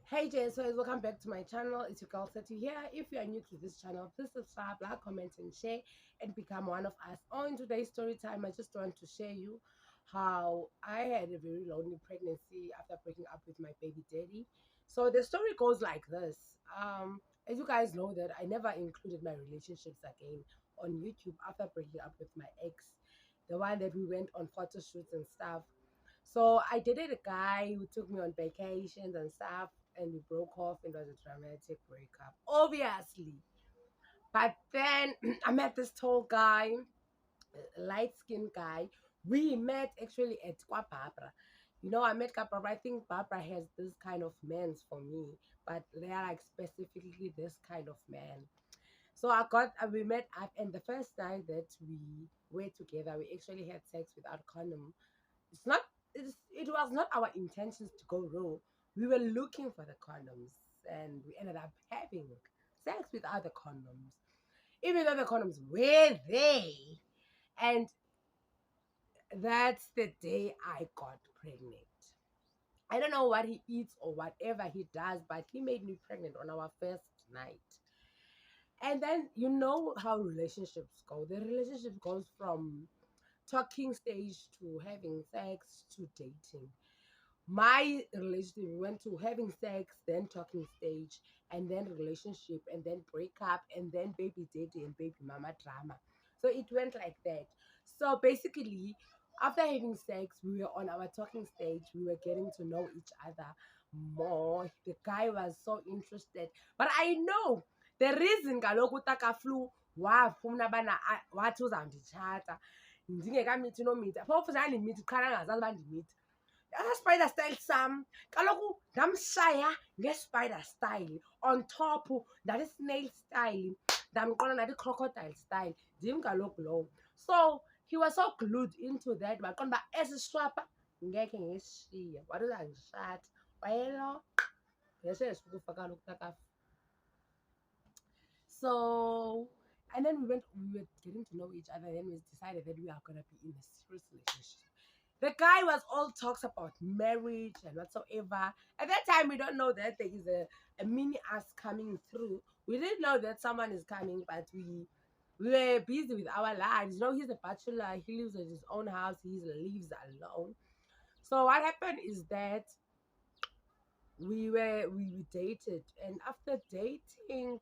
Hey JS Faves, welcome back to my channel. It's your girl Seti here. If you are new to this channel, please subscribe, like, comment, and share, and become one of us. On today's story time, I just want to share you how I had a very lonely pregnancy after breaking up with my baby daddy. So the story goes like this. As you guys know that I never included my relationships again on YouTube after breaking up with my ex, the one that we went on photo shoots and stuff. So I dated a guy who took me on vacations and stuff, and we broke off. It was a dramatic breakup, obviously. But then I met this tall guy, light skinned guy. We met actually at Kwa Barbara. I met Barbara. I think Barbara has this kind of men for me, but they are like specifically this kind of man. So we met up, and the first night that we were together, we actually had sex without condom. It's not. It was not our intentions to go raw. We were looking for the condoms, and we ended up having sex without the condoms, even though the condoms were there. And that's the day I got pregnant. I don't know what he eats or whatever he does, but he made me pregnant on our first night. And then you know how relationships go. The relationship goes from talking stage to having sex to dating. My relationship went to having sex, then talking stage, and then relationship, and then breakup, and then baby daddy and baby mama drama. So it went like that. So basically, after having sex, we were on our talking stage. We were getting to know each other more. The guy was so interested, but I know the reason kaloku utaka flew wafuna bana wathi uzanditshata ndingekamithi nomitha phofu zandimithi qala angazazi uba ndimithi spider style sam kaloku ndamshaya nge-spider style on top ndathi snail style ndamqonda ndathi crocodile style ndim kaloku lowo. So he was so glued into that waqonda uba esi swapha ngekhe ngesishiya wathi uzandishata wayelo ngesesukufa kaloku takafa. So and then we were getting to know each other, and then we decided that we are gonna be in a serious relationship. The guy was all talks about marriage and whatsoever. At that time, we don't know that there is a mini us coming through. We didn't know that someone is coming, but we were busy with our lives. He's a bachelor. He lives in his own house. He lives alone. So what happened is that we dated, and after dating,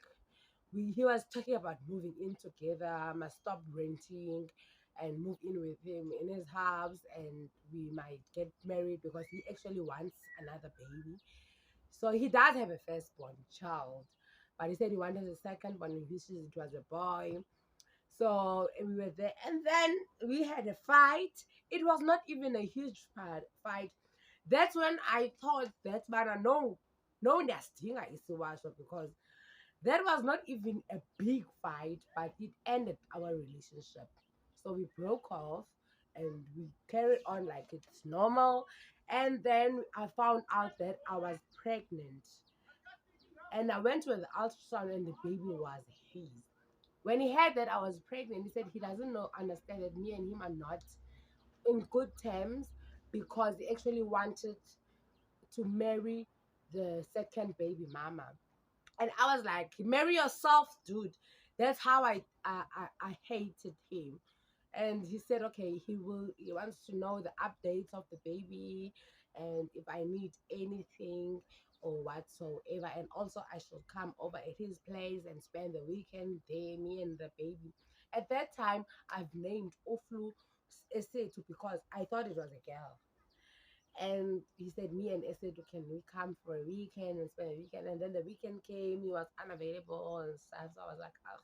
he was talking about moving in together. I must stop renting and move in with him in his house, and we might get married because he actually wants another baby. So he does have a firstborn child, but he said he wanted a second one. He wishes it was a boy. So and we were there, and then we had a fight. It was not even a huge fight. That's when I thought that, but no, ndiyasdinga isiwasho because that was not even a big fight, but it ended our relationship. So we broke off and we carried on like it's normal. And then I found out that I was pregnant. And I went to the ultrasound and the baby was his. When he heard that I was pregnant, he said he doesn't understand that me and him are not in good terms because he actually wanted to marry the second baby mama. And I was like, marry yourself, dude. That's how I hated him. And he said, okay, he wants to know the updates of the baby and if I need anything or whatsoever. And also I should come over at his place and spend the weekend there, me and the baby. At that time, I've named Oflu Esetu because I thought it was a girl. And he said, me and Esed, can we come for a weekend and spend a weekend? And then the weekend came, he was unavailable and stuff. So I was like, oh,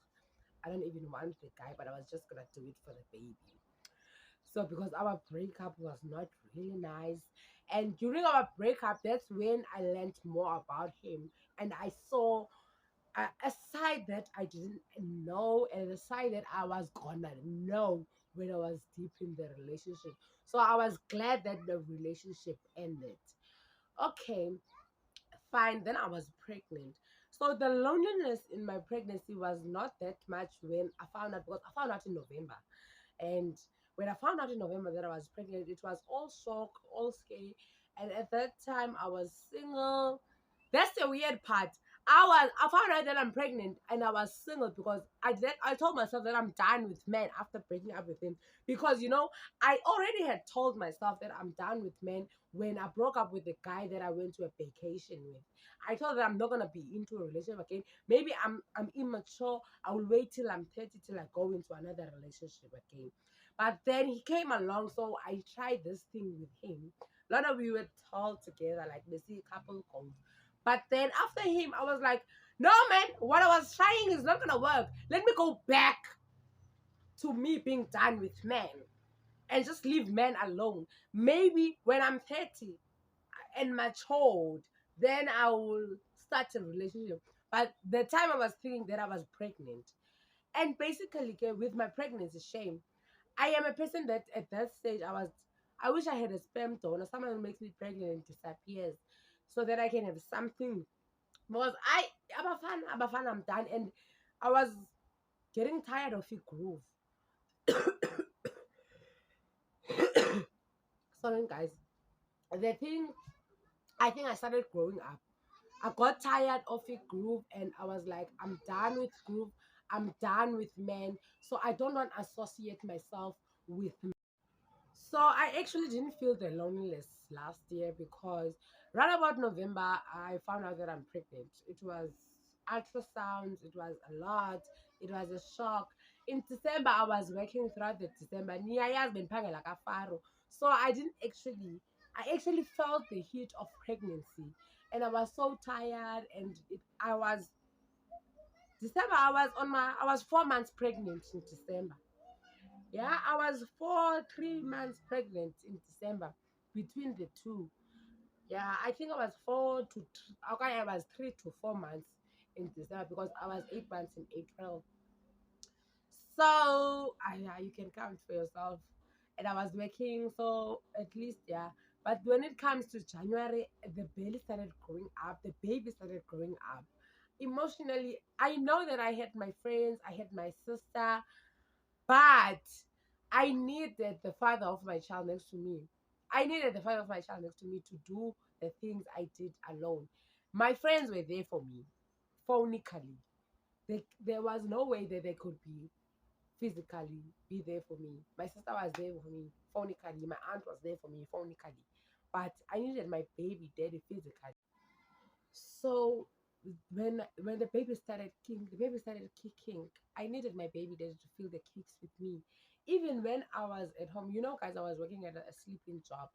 I don't even want the guy, but I was just gonna do it for the baby. So because our breakup was not really nice, and during our breakup, that's when I learned more about him, and I saw a side that I didn't know, and a side that I was gonna know when I was deep in the relationship. So I was glad that the relationship ended. Okay, fine. Then I was pregnant. So the loneliness in my pregnancy was not that much when I found out, because I found out in November. And when I found out in November that I was pregnant, it was all shock, all scary. And at that time, I was single. That's the weird part. I found out that I'm pregnant and I was single because I told myself that I'm done with men after breaking up with him, because I already had told myself that I'm done with men when I broke up with the guy that I went to a vacation with. I thought that I'm not gonna be into a relationship again. Maybe I'm immature. I will wait till I'm 30 till I go into another relationship again. But then he came along, so I tried this thing with him. A lot of we were tall together, like they see couple goals. But then after him, I was like, no, man, what I was trying is not going to work. Let me go back to me being done with men and just leave men alone. Maybe when I'm 30 and matured, then I will start a relationship. But the time I was thinking that I was pregnant. And basically, okay, with my pregnancy shame, I am a person that at that stage I wish I had a sperm donor, someone who makes me pregnant and disappears so that I can have something. Because Abafan, I'm done, and I was getting tired of it groove. Sorry, guys. The thing, I think I started growing up. I got tired of it groove, and I was like, I'm done with groove. I'm done with men. So I don't want to associate myself with men. So I actually didn't feel the loneliness last year because right about November, I found out that I'm pregnant. It was ultrasounds, it was a lot, it was a shock. In December, I was working throughout the December. Niyayazi bendiphangela like a faro. So I actually felt the heat of pregnancy. And I was so tired, and I was December. I was 4 months pregnant in December. Yeah, I was 3 months pregnant in December between the two. Yeah, I think I was okay, I was 3 to 4 months in December because I was 8 months in April. So yeah, you can count for yourself. And I was working, so at least yeah. But when it comes to January, the belly started growing up, the baby started growing up. Emotionally, I know that I had my friends, I had my sister, but I needed the father of my child next to me. I needed the father of my child next to me to do the things I did alone. My friends were there for me, phonically. There was no way that they could physically be there for me. My sister was there for me, phonically. My aunt was there for me, phonically. But I needed my baby daddy physically. So when the baby started kicking, I needed my baby daddy to feel the kicks with me. Even when I was at home, guys, I was working at a sleeping job.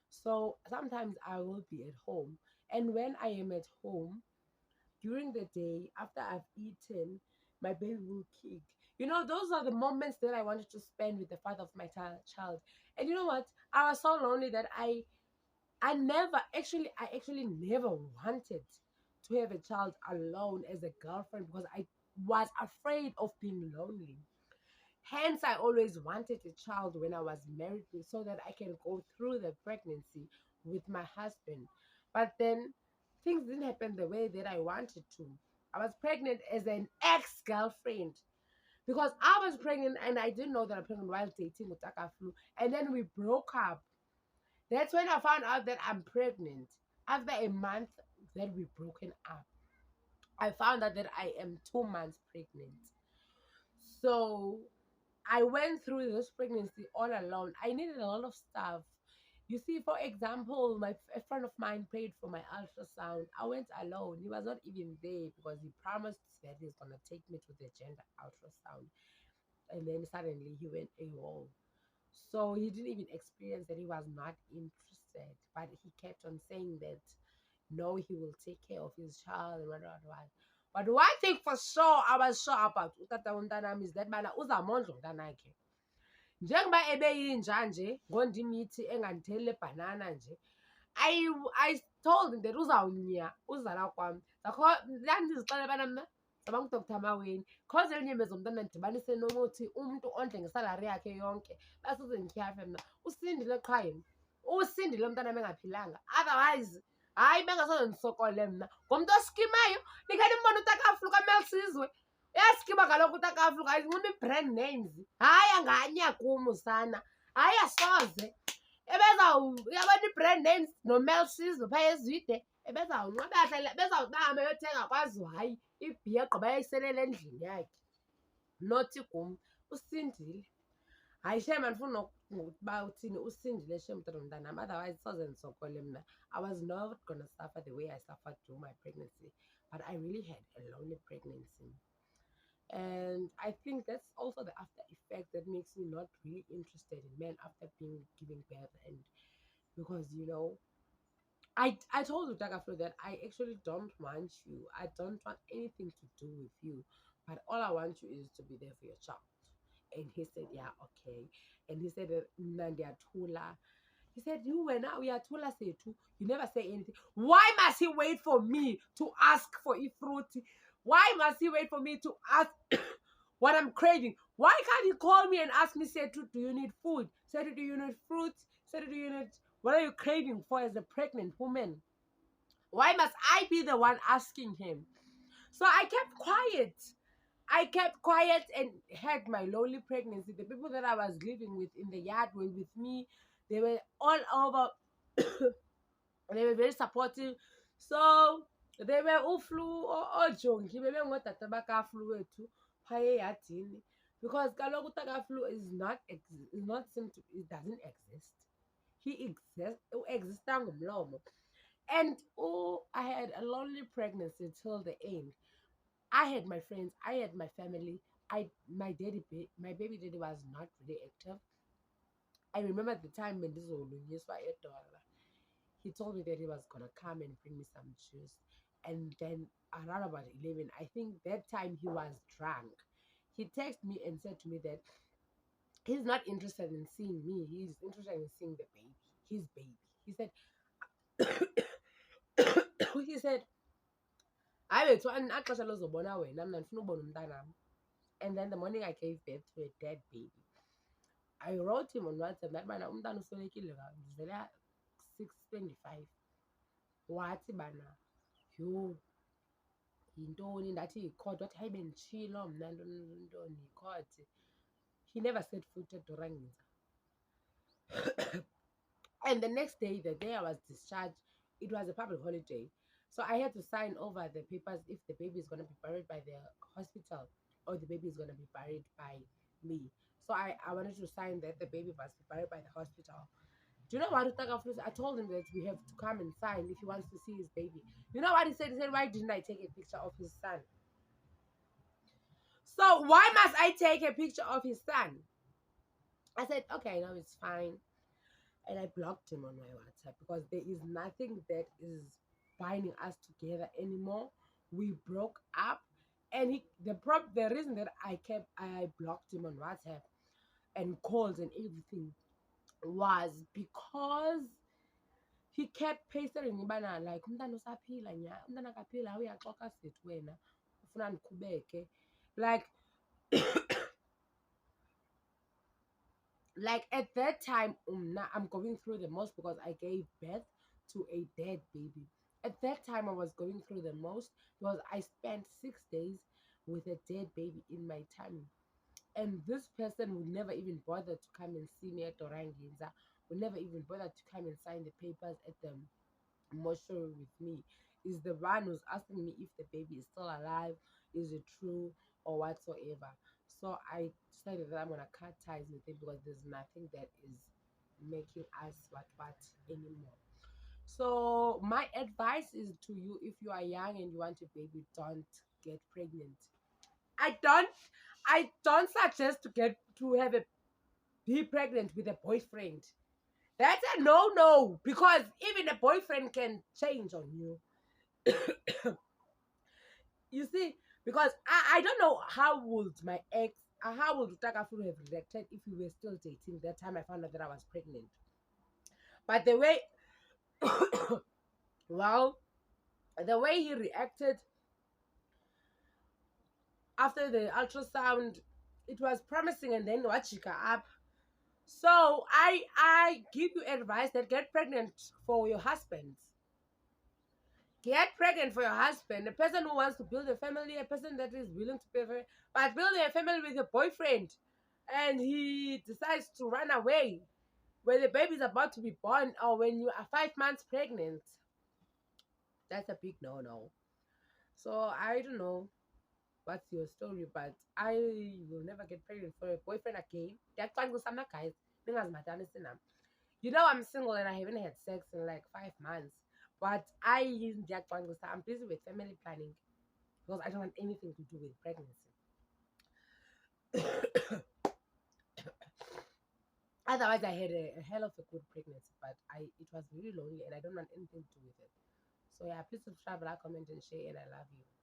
So sometimes I will be at home. And when I am at home during the day, after I've eaten, my baby will kick. Those are the moments that I wanted to spend with the father of my child. And you know what? I was so lonely that I actually never wanted to have a child alone as a girlfriend because I was afraid of being lonely. Hence, I always wanted a child when I was married so that I can go through the pregnancy with my husband. But then things didn't happen the way that I wanted to. I was pregnant as an ex girlfriend because I was pregnant and I didn't know that I'm pregnant while dating with Flu. And then we broke up. That's when I found out that I'm pregnant. After a month that we broken up, I found out that I am 2 months pregnant. So I went through this pregnancy all alone. I needed a lot of stuff. You see, for example, a friend of mine paid for my ultrasound. I went alone. He was not even there because he promised that he's gonna take me to the gender ultrasound, and then suddenly he went AWOL. So he didn't even experience that he was not interested, but he kept on saying that no, he will take care of his child and what. But one thing for sure, I was sure about utata umntanami is that bana uzamondla umntanakhe. Njengoba ebeyinja nje, ngondimithi enganditheli lebhanana nje, I told him that uzawunya uzala kwam. Zakho ndandizixelela bana mna zabangudoktar Maweni cause elinyembeza umntana ndidibanise nomuthi umntu ondle ngesalari yakhe yonke basuze ndityhafe mna. Usindile qha yena, usindile umntanam engaphilanga, otherwise hayi bengasoze ndisokole mna. Ngumntu oskimayo. Nikhe nimbone utakaflu kaMelsizwe, uyaskima kaloku utakaflu, ayincima ii-brand names. Hayi anganya kum usana, hayi asoze. Uyabona ii-brand names noMelsizwe phaya ezide, bezawuncama eyothenga kwaziwayi ibhiya gqiba yayiselela endlini yakhe nothi kum usindile. Hayi shem andifuni nokuba uthini usindile shem mntanam, otherwise soze ndisokole mna. I was not gonna suffer the way I suffered during my pregnancy, but I really had a lonely pregnancy. And I think that's also the after effect that makes me not really interested in men after being giving birth. And because I told Utagaflo that I actually don't want you. I don't want anything to do with you. But all I want you is to be there for your child. And he said, yeah, okay. And he said, Nandia Tula. He said, you were now, we are Tula say too. You never say anything. Why must he wait for me to ask for a fruit? Why must he wait for me to ask what I'm craving? Why can't he call me and ask me, say, do you need food? Say, do you need fruit? Say, do you need, what are you craving for as a pregnant woman? Why must I be the one asking him? So I kept quiet. I kept quiet and had my lonely pregnancy. The people that I was living with in the yard were with me. They were all over. They were very supportive. So they were all flu or jonky. Maybe what tabaka flu too. Because kaloku flu is not it doesn't exist. He exists and I had a lonely pregnancy till the end. I had my friends, I had my family. My baby daddy was not really active. I remember the time when this was he told me that he was gonna come and bring me some juice. And then around about 11, I think that time he was drunk. He texted me and said to me that he's not interested in seeing me. He's interested in seeing the baby, his baby. He said, he said, I went to an and then the morning I gave birth to a dead baby. I wrote him on WhatsApp that bana umntana uswelekile ngizela 6:25. Wathi bana yho yintoni ndathi yikhodi wathi hayi benditshilo mna ntoni yikhodi. He never said foot edorangiza. And the next day, the day I was discharged, it was a public holiday. So I had to sign over the papers if the baby is going to be buried by the hospital or the baby is going to be buried by me. So I wanted to sign that the baby must be buried by the hospital. Do you know what I told him that we have to come and sign if he wants to see his baby. You know what he said? He said, why didn't I take a picture of his son? So why must I take a picture of his son? I said, okay, no, it's fine. And I blocked him on my WhatsApp because there is nothing that is binding us together anymore. We broke up, and the reason that I blocked him on WhatsApp and calls and everything was because he kept pestering me bana like umntana usaphila nya umntana akaphila uyaxoka sithi wena ufuna ndikhubeke like like at that time I'm going through the most because I gave birth to a dead baby. At that time I was going through the most because I spent 6 days with a dead baby in my tummy, and this person would never even bother to come and see me at Oranginza, would never even bother to come and sign the papers at the mortuary with me. Is the one who's asking me if the baby is still alive, is it true or whatsoever. So I decided that I'm gonna cut ties with it because there's nothing that is making us what anymore. So my advice is to you: if you are young and you want a baby, don't get pregnant. I don't I don't suggest to have a be pregnant with a boyfriend. That's a no because even a boyfriend can change on you. You see, because I don't know how would my ex, how would Utakafu have reacted if we were still dating that time I found out that I was pregnant. But the way, well, the way he reacted after the ultrasound, it was promising, and then what she got up. So I give you advice that get pregnant for your husband. Get pregnant for your husband, a person who wants to build a family, a person that is willing to pay for it, but building a family with a boyfriend, and he decides to run away when the baby is about to be born or when you are 5 months pregnant. That's a big no-no. So I don't know what's your story, but I will never get pregnant for a boyfriend again. That's why some guys, you know I'm single and I haven't had sex in like 5 months. But I'm busy with family planning because I don't want anything to do with pregnancy. Otherwise, I had a hell of a good pregnancy, but it was really lonely and I don't want anything to do with it. So yeah, please subscribe, like, comment, and share, and I love you.